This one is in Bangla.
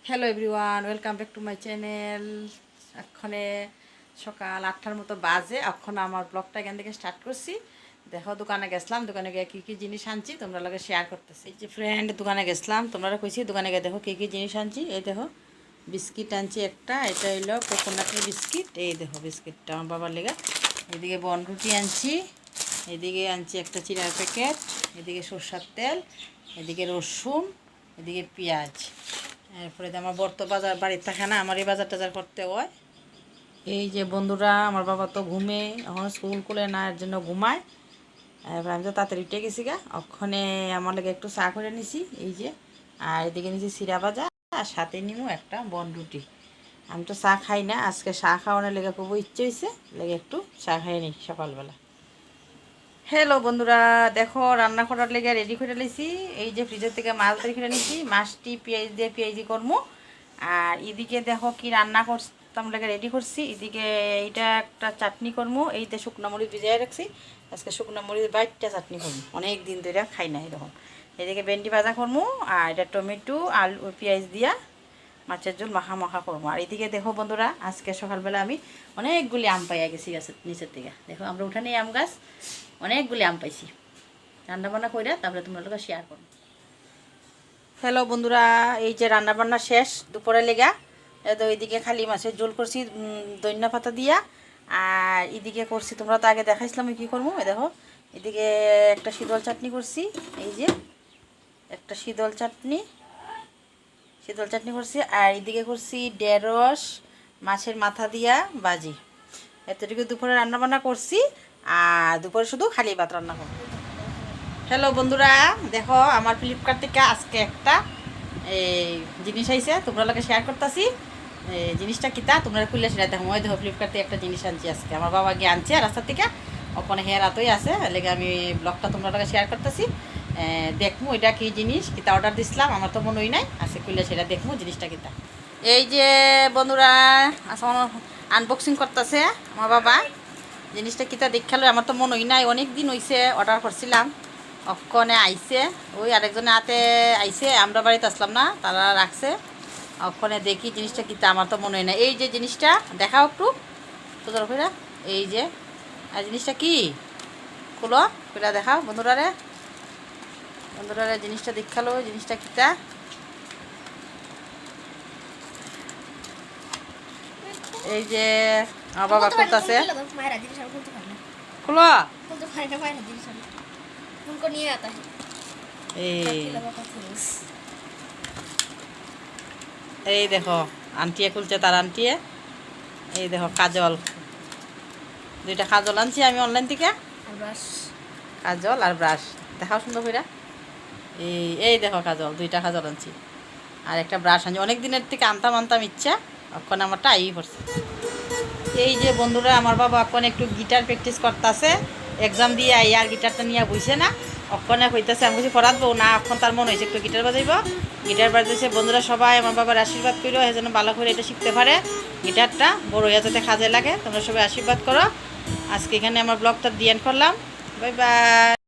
Hello everyone, welcome back to my channel. এক্ষণে সকাল 8টার মতো বাজে। এখন আমার ব্লগটা এখান থেকে স্টার্ট করছি। দেখো, দোকানে গেছিলাম, দোকানে গিয়ে কী কী জিনিস আনছি তোমরা লগে শেয়ার করতেছি। এই যে ফ্রেন্ড, দোকানে গেছিলাম, তোমরা কইছি দোকানে গিয়ে দেখো কী কী জিনিস আনছি। এই দেখো বিস্কিট আনছি একটা, এটা হইলো কোকোনাটের বিস্কিট। এই দেখো বিস্কিটটা আমার বাবার লেগে। এদিকে বনরুটি আনছি, এদিকে আনছি একটা চিড়ার প্যাকেট, এদিকে সরষের তেল, এদিকে রসুন, এদিকে পেঁয়াজ। এরপরে আমার বর্ত বাজার বাড়ির থাকে না, আমার এই বাজার টাজার করতে হয়। এই যে বন্ধুরা, আমার বাবা তো ঘুমে, এখন স্কুল খুলে না, এর জন্য ঘুমায়। এবার আমি তো তাড়াতাড়ি উঠে গেছি গা, ওখানে আমার লেগে একটু চা করে নিছি। এই যে, আর এদিকে নিছি চিড়া ভাজা, আর সাথে নিমু একটা বনরুটি। আমি তো চা খাই না, আজকে চা খাওয়ানোর লেগে খুব ইচ্ছে হয়েছে, লেগে একটু চা খাইয়ে নিই সকালবেলা। হ্যালো বন্ধুরা, দেখো রান্না করার লেগে রেডি করে নিয়েছি। এই যে ফ্রিজের থেকে মাছ বের করে নিয়েছি, মাছটি পেঁয়াজ দিয়ে পেঁয়াজি করবো। আর এদিকে দেখো কি রান্না করতাম লেগে রেডি করছি। এদিকে এইটা একটা চাটনি করবো, এইটা শুকনো মরিচ ভিজিয়ে রাখছি। আজকে শুকনো মরিচ বাইটটা চাটনি করবো, অনেক দিন ধরে খাই না এরকম। এদিকে ভেন্ডি ভাজা করবো, আর এটা টমেটো আলু পেঁয়াজ দিয়া মাছের ঝোল মাখা মাখা করবো। আর এদিকে দেখো বন্ধুরা, আজকে সকালবেলা আমি অনেকগুলি আম পাইয়া গেছি গাছের নিচের থেকে। দেখো আমরা উঠানে আম গাছ, অনেকগুলি আম পাইছি। রান্নাবান্না কইরা তারপরে তোমরা লোক শেয়ার করো। হ্যালো বন্ধুরা, এই যে রান্নাবান্না শেষ দুপুরে লেগা। তো এইদিকে খালি মাছের ঝোল করছি ধনিয়া পাতা দিয়া। আর এদিকে করছি, তোমরা তো আগে দেখাইছিলাম কী করবো। দেখো এদিকে একটা শীতল চাটনি করছি, এই যে একটা শীতল চাটনি করছি। আর এদিকে করছি ঢেঁড়স মাছের মাথা দিয়া বাজি। এতটুকু দুপুরে রান্নাবান্না করছি। আর দুপুরে শুধু খালি ভাত রান্না করবো। হ্যালো বন্ধুরা, দেখো আমার ফ্লিপকার্ট থেকে আজকে একটা এই জিনিস আইছে, তোমরা লোকে শেয়ার করতেছি। জিনিসটা কিতা তোমরা খুললে সেটা দেখো। ওই দেখো ফ্লিপকার্ট থেকে একটা জিনিস আনছি আজকে, আমার বাবা গিয়ে আনছে রাস্তার থেকে। ওখানে হেয়ার রাতই আছে, লেগে আমি ব্লগটা তোমরা লোকে শেয়ার করতেছি। দেখবো এটা কি জিনিস, কিতা অর্ডার দিছিলাম, আমার তো মনেই নাই। আজকে খুললে সেটা দেখবো জিনিসটা কিতা। এই যে বন্ধুরা, আসলে আনবক্সিং করতেছে আমার বাবা। জিনিসটা কিতা দেখালো, আমার তো মনেই নাই, অনেক দিন হয়েছে অর্ডার করছিলাম। অক্ষণে আইছে, ওই আরেকজনে হাতে আইছে, আমরা বাড়িতে আসলাম না, তারা রাখছে। অক্ষণে দেখি জিনিসটা কিতা, আমার তো মনে হয় না। এই যে জিনিসটা দেখাও একটু তোদের ফেরা, এই যে। আর জিনিসটা কি খুলো, ফেরা দেখাও বন্ধুরারে। জিনিসটা দেখালো, জিনিসটা কিতা। এই যে আমার বাবা করতেছে, খুলো। এই দেখো আন্টিয়ে খুলছে, তার আন্টিয়ে। এই দেখো কাজল, দুইটা কাজল আনছি আমি অনলাইন থেকে, কাজল আর ব্রাশ। দেখাও সুন্দর করে। এই দেখো কাজল, দুইটা কাজল আনছি, আর একটা ব্রাশ আনছি। অনেক দিনের থেকে আনতাম ইচ্ছা, এখন আমারটা আই পড়ছে। এই যে বন্ধুরা, আমার বাবা এখন একটু গিটার প্র্যাকটিস করতেছে, এক্সাম দিয়ে আই আর গিটারটা নিয়ে বইছে না। অক্ষণে কইতেছে, আমি কিছু পড়াবো না, এখন তার মনে হয়েছে একটু গিটার বাজাইব। গিটার বাজাইছে। বন্ধুরা সবাই আমার বাবার আশীর্বাদ করো, এই জন্য ভালো করে এটা শিখতে পারে, গিটারটা বড় হয়ে যাতে কাজে লাগে। তোমরা সবাই আশীর্বাদ করো। আজকে এখানে আমার ব্লগটা দিয়ে করলাম। Bye bye.